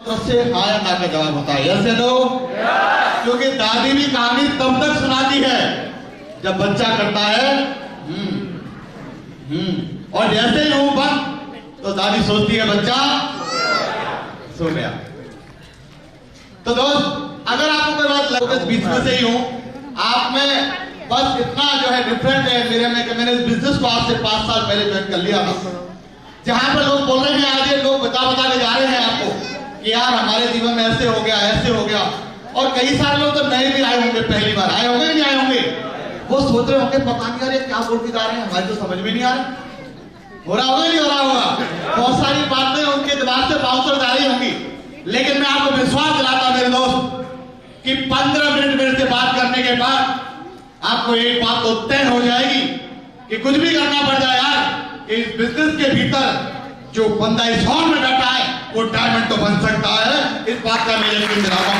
से हाँ या ना का जवाब होता है, यस या नो। क्योंकि दादी भी कहानी तब तक सुनाती है जब बच्चा करता है और जैसे ही हूं बंद तो दादी सोचती है बच्चा सो गया। तो दोस्त अगर आपको कोई बात लगे बीच में से ही हूं, आप में बस इतना जो है डिफरेंट है मेरे में कि मैंने इस बिजनेस को आज से 5 साल पहले ज्वाइन कर लिया था। जहां पर लोग बोल रहे हैं, आज ये लोग बता के जा रहे हैं आपको कि यार हमारे जीवन में ऐसे हो गया ऐसे हो गया, और कई सारे लोग तो नए भी आए होंगे, पहली बार आए होंगे नहीं आए होंगे, वो सोच रहे होंगे पता नहीं यार ये क्या बोल के जा रहे हैं, हमारे तो समझ में नहीं आ रहा। हो रहा होगा नहीं हो रहा होगा, बहुत सारी बातें उनके दिमाग से बाउंसर जा रही होंगी। लेकिन मैं आपको विश्वास दिलाता मेरे दोस्त कि 15 मिनट मेरे से बात करने के बाद आपको एक बात तो तय हो जाएगी कि कुछ भी करना पड़ जाए यार, इस बिजनेस के भीतर जो बंदा इस हॉल में बैठा है वो डायमंड तो बन सकता है। इस बात का मैं यकीन दिलाता हूं।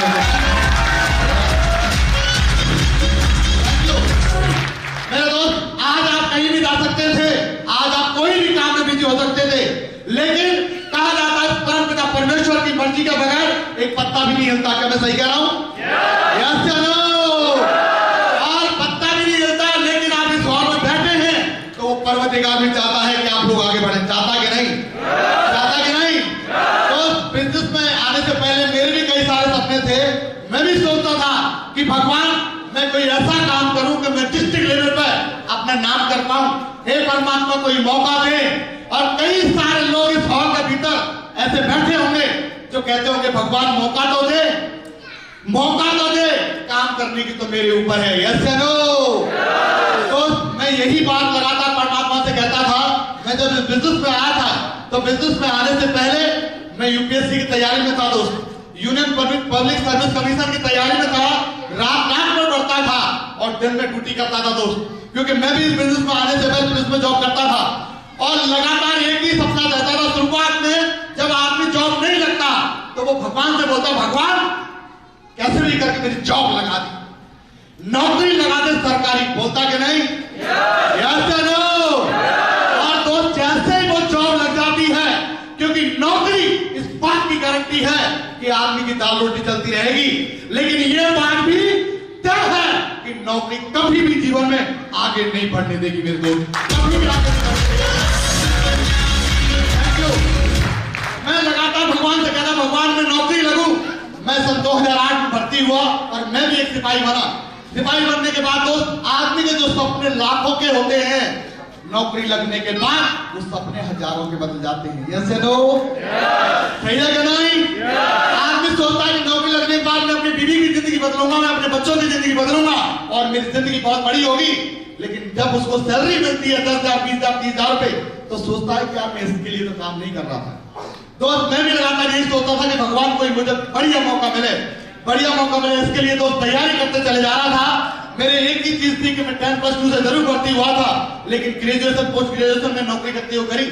मेरे दोस्त आज आप कहीं भी जा सकते थे, आज आप कोई भी काम में बिजी हो सकते थे, लेकिन कहा जाता है परमपिता परमेश्वर की मर्जी के बगैर एक पत्ता भी नहीं हिलता। क्या मैं सही कह रहा हूं? यस या नो? और पत्ता भी नहीं हिलता, लेकिन आप इस हॉल में बैठे हैं तो वो परवतिका भी चाहता है कि आप लोग आगे बढ़े। चाहता कि नहीं? चाहता कि नहीं? तो बिजनेस में आने से पहले मेरे भी कई सारे सपने थे। मैं भी सोचता था कि भगवान मैं कोई ऐसा काम करूं कि मैं डिस्ट्रिक्ट लेवल पर अपना नाम कर पाऊं। हे परमात्मा कोई मौका दे। और कई सारे लोग इस हॉल के भीतर ऐसे बैठे होंगे जो कहते होंगे भगवान मौका तो दे, मौका तो दे, काम करने की तो मेरे ऊपर है। यस या नो? तो मैं यही बात लगातार परमात्मा से कहता था। मैं जब इस बिजनेस में आया था तो बिजनेस में आने से पहले मैं यूपीएससी की तैयारी में था दोस्त, यूनियन पब्लिक सर्विस कमीशन की तैयारी में था, रात में पढ़ता था और दिन में ड्यूटी करता था दोस्त। क्योंकि मैं भी इस बिजनेस में आने से पहले पुलिस में जॉब करता था और लगातार एक ही सपना रहता था। शुरुआत में जब आदमी जॉब नहीं लगता तो वो भगवान से बोलता भगवान कैसे भी करके मेरी जॉब लगा दी, नौकरी लगा दे सरकारी। बोलता कि नहीं? यस या नो? और दोस्त जैसे ही वो जॉब लग जाती है, क्योंकि नौकरी इस बात की गारंटी है कि आदमी की दाल रोटी चलती रहेगी, लेकिन ये बात भी तय है कि नौकरी कभी भी जीवन में आगे नहीं बढ़ने देगी मेरे दोस्त, कभी भी आगे नहीं बढ़ने देगी। मैं लगातार भगवान से कहता भगवान मैं नौकरी लगूं। मैं सन 2008 में भर्ती हुआ और मैं भी एक सिपाही बना। सिपाही बनने के बाद दोस्त आदमी के जो सपने लाखों के होते हैं, नौकरी लगने के बाद वो सपने हजारों के बदल जाते हैं। यस या नो? सही है क्या नहीं? आदमी सोचता है कि नौकरी लगने के बाद मैं अपनी बीवी की जिंदगी बदलूंगा, मैं अपने बच्चों की जिंदगी बदलूंगा और मेरी जिंदगी बहुत बड़ी होगी। लेकिन जब उसको सैलरी मिलती है 10,000, 20,000, 30,000 रुपए, तो सोचता है कि यार मैं इसके लिए तो काम नहीं कर रहा था। दोस्त मैं भी लगातार यही सोचता था कि भगवान कोई मुझे बढ़िया मौका मिले, बढ़िया मौका मिले, इसके लिए दोस्त तैयारी करते चले जा रहा था। मेरे एक ही चीज थी कि मैं 10+2 से जरूर भर्ती हुआ था, लेकिन ग्रेजुएशन पोस्ट ग्रेजुएशन में नौकरी करते हुए करी।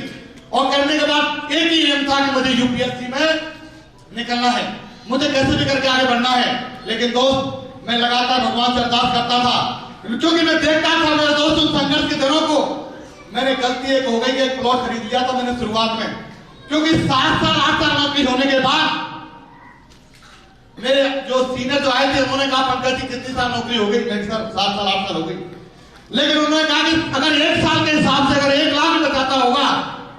और करने के बाद एक ही एम था कि मुझे यूपीएससी में निकलना है, मुझे कैसे भी करके आगे बढ़ना है। लेकिन दोस्त मैं लगातार भगवान से अरदास करता था, क्योंकि मैं देखता था मेरे दोस्त उन संघर्ष के दिनों को। मैंने गलती एक हो गई कि एक प्लॉट खरीद लिया था मैंने शुरुआत में, क्योंकि 7 साल 8 साल नौकरी होने के बाद मेरे जो सीनियर जो आए थे उन्होंने कहा पंकज जी कितनी साल नौकरी हो गई? मैं सर 7 साल 8 साल हो गई। लेकिन उन्होंने कहा कि अगर 1 साल के हिसाब से अगर 1 लाख में बचाता होगा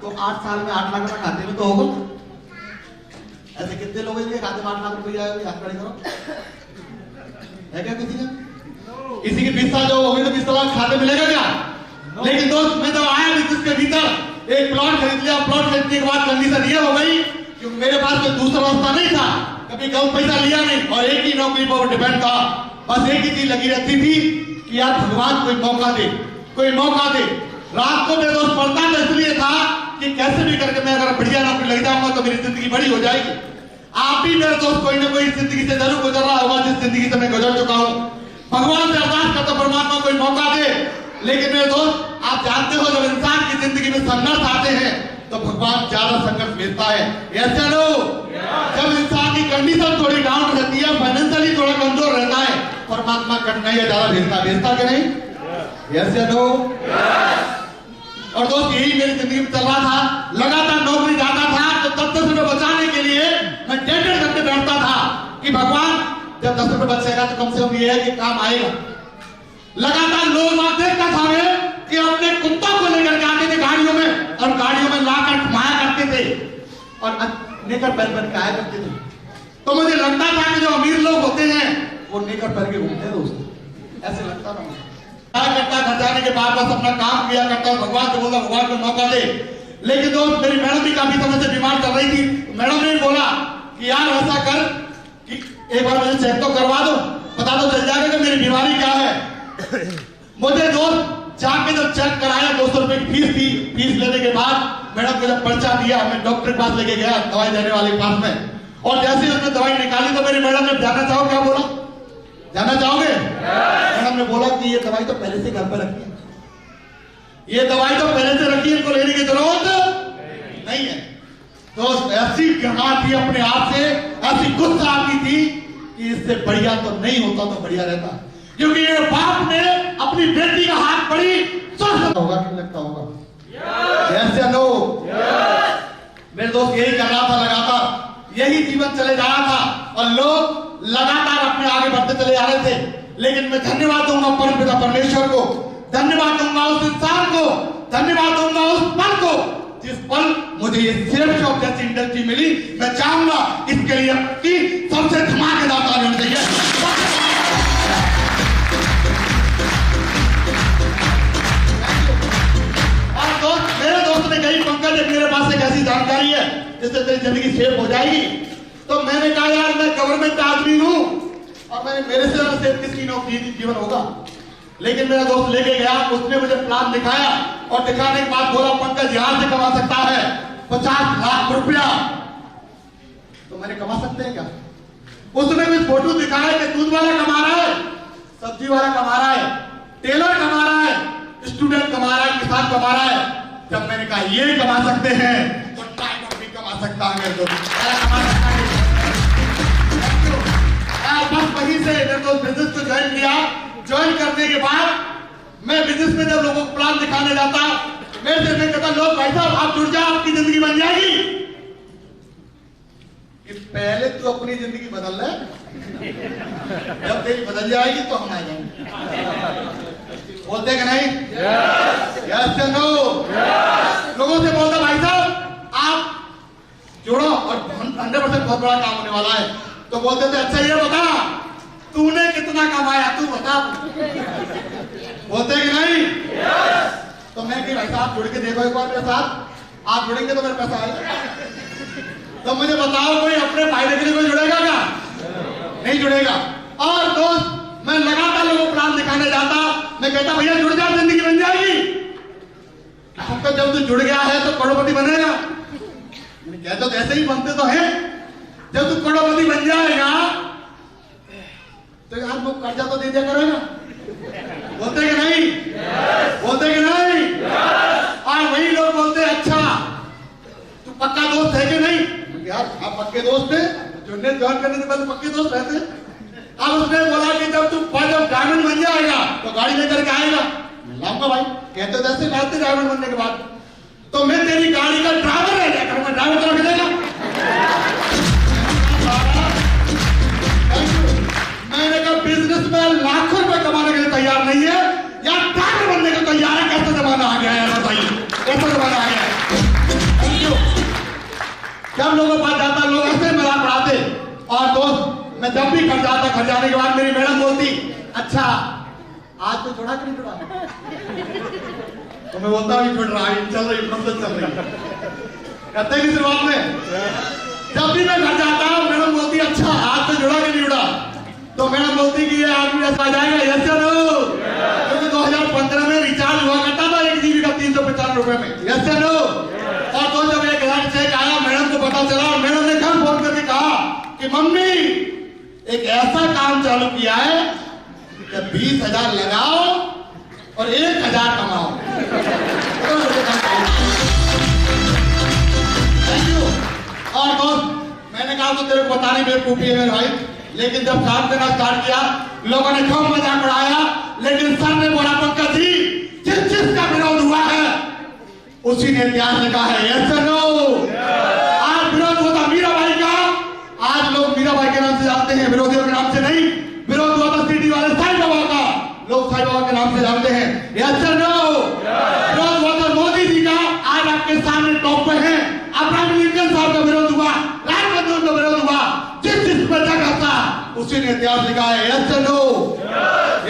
तो 8 साल में 8 लाख रुपए खाते में तो होगा। ऐसे कितने लोग हैं खाते में 8 लाख रुपए आएगा? हाथ खड़े करो। है क्या किसी का? किसी की 20 साल जो हो गई तो 20 लाख खाते मिलेगा क्या? लेकिन दोस्त मैं जब आया बिजनेस के भीतर एक प्लॉट खरीद लिया। प्लॉट खरीदने के बाद कंडीशन ये हो गई कि मेरे पास कोई दूसरा रास्ता नहीं था, कभी कम पैसा लिया नहीं और एक ही नौकरी पर डिपेंड था। बस एक ही चीज लगी रहती थी कि यार भगवान कोई मौका दे, कोई मौका दे। रात को मेरे दोस्त पढ़ता तो इसलिए था कि कैसे भी करके मैं अगर बढ़िया नौकरी लग जाऊंगा तो मेरी जिंदगी बड़ी हो जाएगी। आप भी मेरे दोस्त कोई ना कोई जिंदगी से जरूर गुजर रहा होगा जिस जिंदगी से मैं गुजर चुका हूँ। भगवान से अरदास करता परमात्मा कोई मौका दे। लेकिन मेरे दोस्त आप जानते हो जब इंसान की जिंदगी में संघर्ष आते हैं तो भगवान ज्यादा संघर्ष भेजता है। यस या नो? जब इंसान की कंडीशन थोड़ी डाउन रहती है, फाइनेंशियली थोड़ा कमजोर रहता है, परमात्मा कठिनाइयां ज्यादा भेजता कि नहीं? यस या नो? और दोस्त यही मेरी जिंदगी में चल रहा था। लगातार नौकरी जाता था तो तब तक बचाने के लिए मैं डेढ़ बचेगा तो कम से कम ये है कि काम आएगा। लगातार लोग वहां देखता था कि अपने कुत्तों को लेकर के आते थे गाड़ियों में और गाड़ियों में लाकर घुमाया करते थे और नेकर पहन के आया करते थे। तो मुझे लगता था कि जो अमीर लोग होते हैं वो नेकर पहन के घूमते हैं दोस्तों, ऐसे लगता था। क्या करता, घर जाने के बाद बस अपना काम किया करता, भगवान से बोला भगवान को मौका दे। लेकिन दोस्त मेरी मैडम भी काफी समय से बीमार चल रही थी। मैडम ने बोला कि यार ऐसा कर कि एक बार मुझे चेक तो करवा दो, पता तो चल जाएगा कि मेरी बीमारी क्या है। मुझे दोस्त जाके जब चेक कराया 200 रुपए की फीस थी। फीस लेने के बाद मैडम को जब पर्चा दिया, मैं डॉक्टर के पास लेके गया दवाई देने वाले के पास में, और जैसे ही उसने दवाई निकाली तो मेरी मैडम ने जानना चाहो क्या बोला, जानना चाहोगे? मैडम ने बोला कि ये दवाई तो पहले से घर पर रखी है, ये दवाई तो पहले से रखी है, इनको लेने की जरूरत नहीं है। तो ऐसी घबराहट थी अपने आप से, ऐसी गुस्सा आती थी कि इससे बढ़िया तो नहीं होता तो बढ़िया रहता, क्योंकि ये बाप ने अपनी बेटी का हाथ पड़ी स्वस्थ होगा कि लगता होगा यस या नो? मेरे दोस्त यही कर रहा था, लगातार यही जीवन चले जा रहा था और लोग लगातार अपने आगे बढ़ते चले जा रहे थे। लेकिन मैं धन्यवाद दूंगा परमपिता परमेश्वर को, धन्यवाद दूंगा उस इंसान को, धन्यवाद दूंगा उस पल को जिस पल मुझे ये सेफ शॉप जैसी इंडस्ट्री मिली। मैं चाहूंगा इसके लिए आपकी सबसे धमाकेदार ताली होनी चाहिए। मेरे दोस्त ने कही पंकज मेरे पास एक ऐसी जानकारी है जिससे तेरी जिंदगी सेफ हो जाएगी। तो मैंने कहा यार मैं गवर्नमेंट आदमी हूं और मेरे से सेफ किसकी नौकरी जीवन होगा। लेकिन मेरा दोस्त लेके गया, उसने मुझे प्लान दिखाया और दिखाने के बाद बोला पंकज यहां से कमा सकता है 50 लाख रुपया। तो मैंने कमा सकते हैं क्या? उसने कुछ फोटो दिखाया कि दूध वाला कमा रहा है, सब्जी वाला कमा रहा है, टेलर कमा रहा है, स्टूडेंट कमा रहा है, किसान कमा रहा है। जब मैंने कहा ये कमा सकते हैं तो टाइगर भी कमा सकता है, मेरे दोस्त कमा सकता है। बस वहीं से मेरे दोस्त बिजनेस को ज्वाइन किया। ज्वाइन करने के बाद मैं बिजनेस में जब लोगों को प्लान दिखाने जाता, मेरे से मैं कहता लोग भाई साहब आप जुड़ जाओ आपकी जिंदगी बन जाएगी। कि पहले तू अपनी जिंदगी बदल ले, जब तेरी बदल जाएगी तो हम आ जाएंगे। बोलते कि नहीं? यस या नो? लोगों से बोलता भाई साहब आप जुड़ो और 100% बहुत बड़ा काम होने वाला है। तो बोलते थे अच्छा ये बता तूने कितना कमाया, तू बता। बोलते कि नहीं? तो मैं कि भाई साहब जुड़ के देखो एक बार मेरे साथ, आप जुड़ेंगे तो मेरे पैसा आएगा। तो मुझे बताओ कोई अपने फायदे के लिए कोई जुड़ेगा क्या? नहीं जुड़ेगा। और दोस्त मैं लगातार लोगों को प्लान दिखाने जाता, मैं कहता भैया जुड़ जा जिंदगी बन जाएगी। तो जब तू जुड़ गया है तो करोड़पति बनेगा। कहते तो ऐसे ही बनते तो हैं, जब तू करोड़पति बन जाएगा तो यार लोग कर्जा तो दे दिया करेगा। बोलते कि नहीं? बोलते कि नहीं? और वही लोग बोलते अच्छा तू पक्का दोस्त है कि नहीं? यार आप पक्के दोस्त है, जुड़ने ज्वाइन करने से पहले पक्के दोस्त रहते। अब उसने बोला कि जब तू जब डायमंड बन जाएगा तो गाड़ी लेकर के आएगा। मैं लाऊंगा भाई, कहते जैसे लाते डायमंड बनने के बाद तो मैं तेरी गाड़ी का ड्राइवर रह जाएगा, मैं ड्राइवर तो रख देगा। मैंने कहा बिजनेस में लाखों रुपए कमाने के लिए तैयार नहीं है या ड्राइवर बनने को तैयार है। कैसा जमाना आ गया है बताइए, कैसा जमाना आ गया है। जब लोगों के पास जाता लोग ऐसे मजाक उड़ाते। और दोस्त मैं जब भी घर जाता, घर जाने के बाद मेरी मैडम बोलती अच्छा आज तो जुड़ा कि नहीं जुड़ा? तो मैं बोलता हूँ जुड़ रहा है, चल रही प्रोसेस चल रही। कहते की शुरुआत में जब भी मैं घर जाता हूँ मैडम बोलती अच्छा आज तो जुड़ा कि नहीं जुड़ा? तो मैडम बोलती कि ये आदमी ऐसा आ जाएगा यस या नो? क्योंकि 2015 में रिचार्ज हुआ करता था 1 GB का 350 रुपए में, यस या नो? और तो जब 1000 चेक आया मैडम को पता चला और मैडम ने घर फोन करके कहा कि मम्मी एक ऐसा काम चालू किया है कि 20,000 लगाओ और 1,000 कमाओ। Thank you. और दोस्त मैंने कहा तो तेरे को बताने बेवकूफी है मेरे भाई, लेकिन जब काम करना स्टार्ट किया लोगों ने खूब मजाक उड़ाया। लेकिन सर ने बोला पंकज जी जिस जिसका विरोध हुआ है उसी ने इतिहास लिखा है, यस या नो? आज विरोध होता मीराबाई का, आज लोग मीराबाई के नाम से जानते हैं, विरोधियों के नाम से नहीं। साईं बाबा का लोग साईं बाबा के नाम से जानते हैं। Yes sir no? विरोध हुआ था मोदी जी का, आज आपके सामने टॉप पे हैं। अब्राहम लिंकन साहब का विरोध हुआ, राजबंधु का विरोध हुआ, जिस पर जगह था उसी ने इतिहास लिखा है। Yes sir no?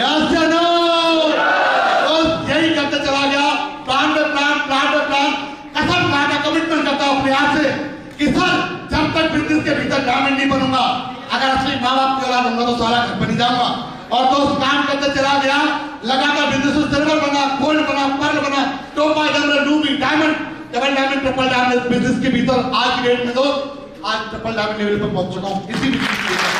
Yes sir no? यही करते चला गया, प्लान पे प्लान, प्लान पे प्लान, कसम खाना, कमिटमेंट करता हूं अपने आप से कि सर जब तक बिजनेस के भीतर डायमंड नहीं बनूंगा, अगर असली माँ बाप की औलाद होगा तो सारा घर बन जाऊंगा। और दोस्त काम करते चला गया, लगातार बिजनेस में सिल्वर बना, गोल्ड बना, पर्ल बना, टोपा, emerald, Ruby, diamond, double diamond, triple diamond business के भीतर आज की डेट में दोस्त आज ट्रिपल डायमंड लेवल पर पहुंच चुका हूं इसी बिजनेस के भीतर।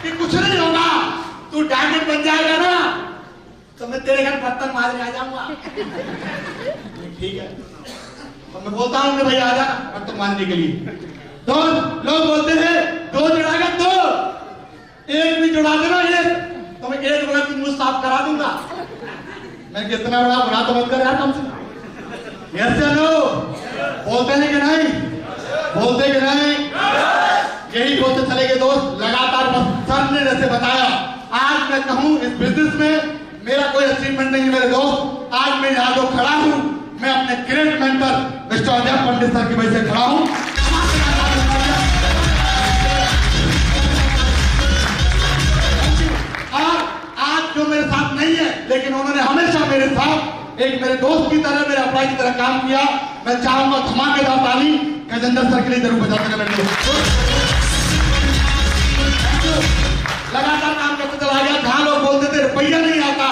कि कुछ नहीं होगा, तू डायमंड बन जाएगा ना तो मैं तेरे घर बर्तन मारने आ जाऊंगा। ठीक है, तो मैं बोलता हूं कि भाई आ जा बर्तन मारने के लिए। तो लोग बोलते हैं दो जुड़ाएगा, दो एक भी जुड़ा देना, एक तो मैं एक बड़ा की मुंह साफ करा दूंगा। मैं कितना बड़ा गुनाह तो मत कर यार तुमसे। यस या नो? बोलते हैं कि नहीं? बोलते कि नहीं? यही बोलते चले गए दोस्त, लगातार सर ने जैसे बताया। आज मैं कहूं इस बिजनेस में मेरा कोई अचीवमेंट नहीं है मेरे दोस्त। आज मैं यहाँ जो खड़ा हूं, मैं अपने ग्रेट मेंटर मिस्टर अजय पंडित सर की वजह से खड़ा हूं। आज जो मेरे साथ नहीं है, लेकिन उन्होंने हमेशा मेरे साथ एक मेरे दोस्त की तरह, मेरे अप्लाई की तरह काम किया। मैं चाहूंगा धमाकेदार ताली गजेंद्र सर के लिए जरूर बजाते हैं। लगातार काम करते चला गया। जहां लोग बोलते थे रुपया नहीं आता,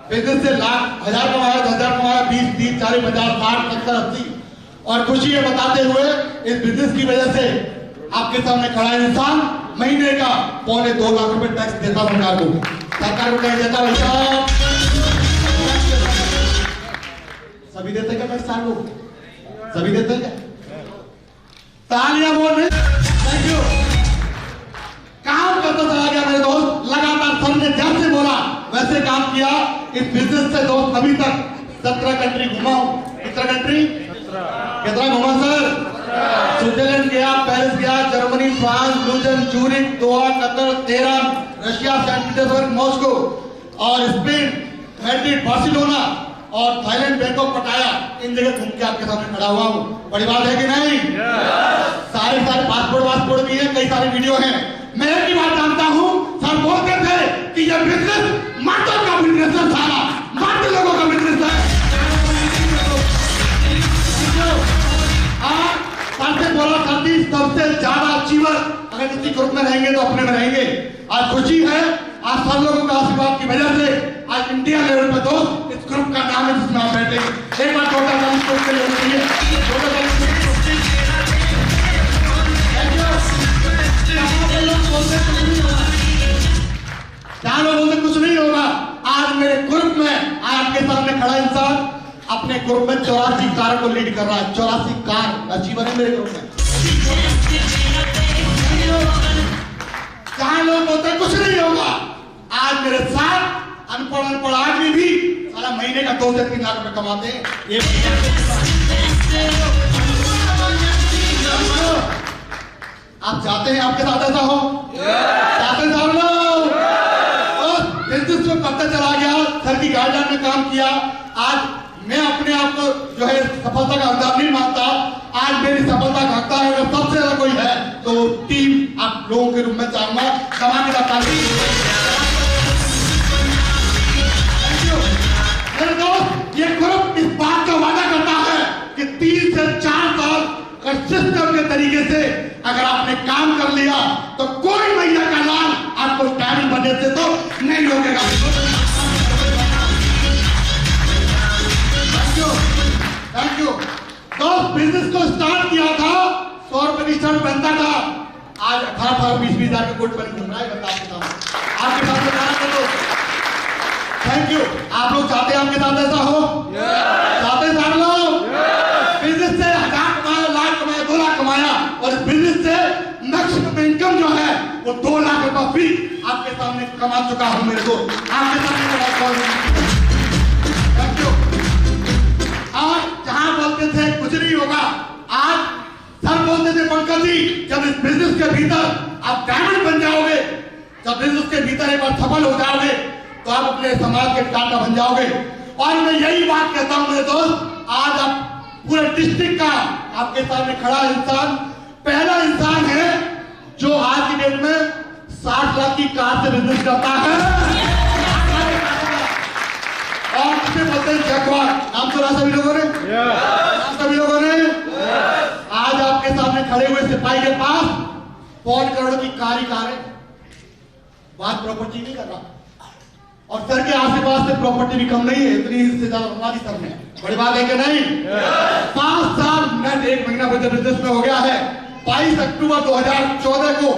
बिजनेस से लाख, हजार कमाया, 10,000 कमाया, 20, 30, 40, 50, 60, 70, 80 और खुशी है बताते हुए इस बिजनेस की वजह से आपके सामने खड़ा इंसान महीने का 2.25 लाख रुपए टैक्स देता सरकार को। सरकार को टैक्स देता भैया, सभी देते क्या टैक्स? साल को सभी देते क्या? तालियां बोल रहे। Thank you. काम करता चला गया मेरे दोस्त, लगातार सर ने जैसे बोला वैसे काम किया। इस बिजनेस से दोस्त अभी तक 17 कंट्री घुमा हूं। कितना कंट्री? कितना घुमा सर? स्विट्जरलैंड गया, पेरिस गया, Germany, France, Lucerne, Zurich, Doha, Qatar, Tehran, Russia, Saint Petersburg, Moscow और स्पेन, मैड्रिड, बार्सिलोना और थाईलैंड, बैंकॉक, पटाया, इन जगह घूम के आपके सामने खड़ा हुआ हूं। बड़ी बात है कि नहीं? सारे पासपोर्ट भी है, कई सारे वीडियो हैं। मैं एक ही बात जानता हूं, सर बोलते थे कि ये बिजनेस मर्दों का बिजनेस है, सारा मर्द लोगों का बिजनेस है। सर से बोला करती सबसे ज्यादा अचीवर अगर किसी ग्रुप में रहेंगे तो अपने में रहेंगे। आज खुशी है, आज सब लोगों का आशीर्वाद की वजह से आज इंडिया लेवल पर दोस्त इस ग्रुप का नाम है जिसमें आप बैठे। एक बार टोटल के लिए होनी चाहिए। जहां लोग बोलते कुछ नहीं होगा, आज मेरे ग्रुप में आपके सामने खड़ा इंसान अपने ग्रुप में 84 कार को लीड कर रहा है। 84 कार अचीवर है मेरे ग्रुप में। जहां लोग बोलते कुछ नहीं होगा, आज मेरे साथ अनपढ़ आदमी भी सारा महीने का 2 से 3 लाख रुपए कमाते हैं। आप चाहते हैं आपके साथ ऐसा हो? चाहते हैं सब लोग? बिजनेस में पता चला गया, सर की गाइडलाइन में काम किया। आज मैं अपने आप को जो है सफलता का हकदार नहीं मानता। आज मेरी सफलता का हकदार अगर सबसे ज्यादा कोई है तो टीम आप लोगों के रूप में चाहूंगा समाज का ताली। मेरे दोस्त, ये ग्रुप इस बात का वादा करता है कि 3 से 4 साल सिस्टम के तरीके से अगर आपने काम कर लिया तो कोई मैया का लाल आपको डायमंड बनने से तो नहीं रोकेगा। Thank you. दोस्त, बिजनेस को स्टार्ट किया था 100 रुपए की शर्ट पहनता था, आज 18, 20 हजार के कोट पहन घूम रहा है आपके साथ थैंक यू। आप लोग चाहते हैं आपके साथ ऐसा हो? चाहते हैं सारे लोग? बिजनेस से 1000 कमाया, लाख कमाया, 2 लाख कमाया और इस बिजनेस से मैक्सिमम इनकम जो है वो 2 लाख रुपए भी आपके सामने कमा चुका हूं मेरे को। आपके सामने थैंक यू। आज जहां बोलते थे कुछ नहीं होगा, आज सर बोलते थे पंकज जी जब इस बिजनेस के भीतर आप डायमंड बन जाओगे, जब बिजनेस के भीतर एक बार सफल हो जाओगे तो आप अपने समाज के टाटा बन जाओगे। और मैं यही बात कहता हूं मेरे दोस्त, आज आप पूरे डिस्ट्रिक्ट का आपके सामने खड़ा इंसान पहला इंसान है जो आज की डेट में 60 लाख की कार से बिजनेस करता है और किसे बोलते हैं जगवार। नाम सुना सभी लोगों ने? नाम सभी लोगों ने? आज आपके सामने खड़े हुए सिपाही के पास 5 करोड़ की कार ही कार है। बात प्रॉपर्टी नहीं कर रहा, और सर के आस-पास से प्रॉपर्टी भी कम नहीं है, इतनी हिस्सेदार हमारी सर में। बड़ी बात है कि नहीं? 5 साल नेट 1 महीना बिजनेस में हो गया है। 22 अक्टूबर 2014 को